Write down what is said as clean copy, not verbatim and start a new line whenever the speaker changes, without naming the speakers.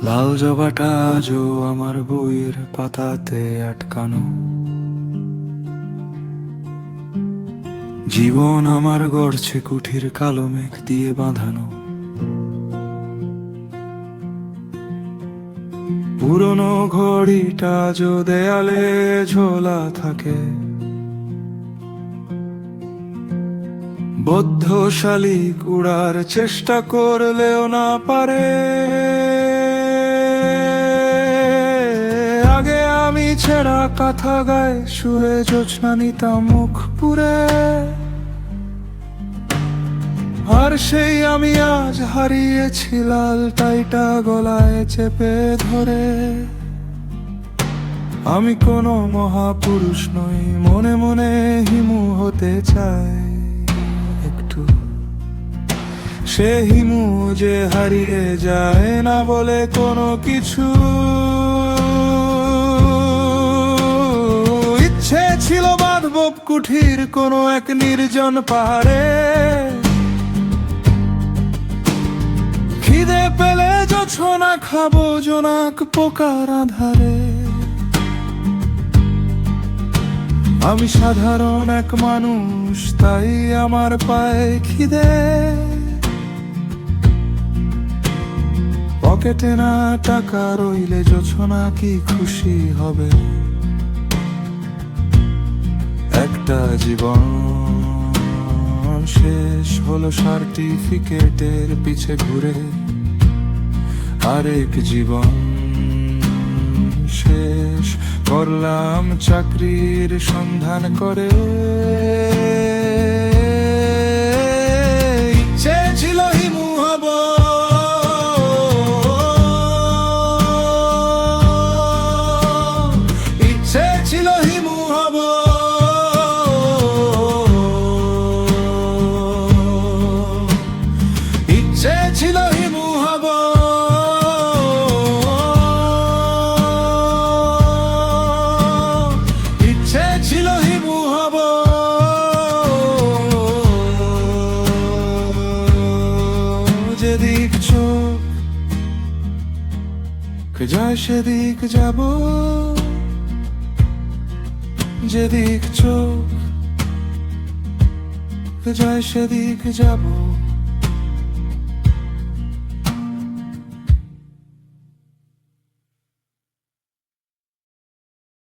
লাল জবাটা আজও আমার বইয়ের পাতাতে আটকানো। জীবন আমার গড়ছে কুঠির কালো মেঘ দিয়ে বাঁধানো। পুরনো ঘড়িটা আজও দেয়ালে ঝোলা থাকে। বদ্ধ শালিক উড়ার চেষ্টা করলেও না পারে। আগে আমি ছেঁড়া কাঁথা গায়ে শুয়ে জোছনা নিতাম মুখ পুরে। আর সেই আমি আজ হারিয়েছি লাল টাইটা গলায় চেপে ধরে। আমি কোনো মহাপুরুষ নই, মনে মনে হিমু হতে চাই একটু। সে হিমু যে হারিয়ে যায় না বলে কোনো কিছু। ইচ্ছে ছিল বাঁধব কুঠির কোনো এক নির্জন পাহাড়ে। খিদে পেলে জোছনা খাবো জোনাক পোকার আধারে। আমি সাধারণ এক মানুষ, তাই আমার পায়ে খিদে। পকেটে না টাকা রইলে জোছনা কি খুশি হবে? একটা জীবন শেষ হলো সার্টিফিকেটের পিছে ঘুরে। আরেক জীবন শেষ করলাম চাকরির সন্ধান করে। ইচ্ছে ছিল হিমু হব, ইচ্ছে ছিল হিমু হব। ইচ্ছে ছিল হিমু হব। ইচ্ছে ছিল হিমু হব। যেদিক চোখ যায় সেদিক যাব। যেদিক চোখ যায় সেদিক যাব।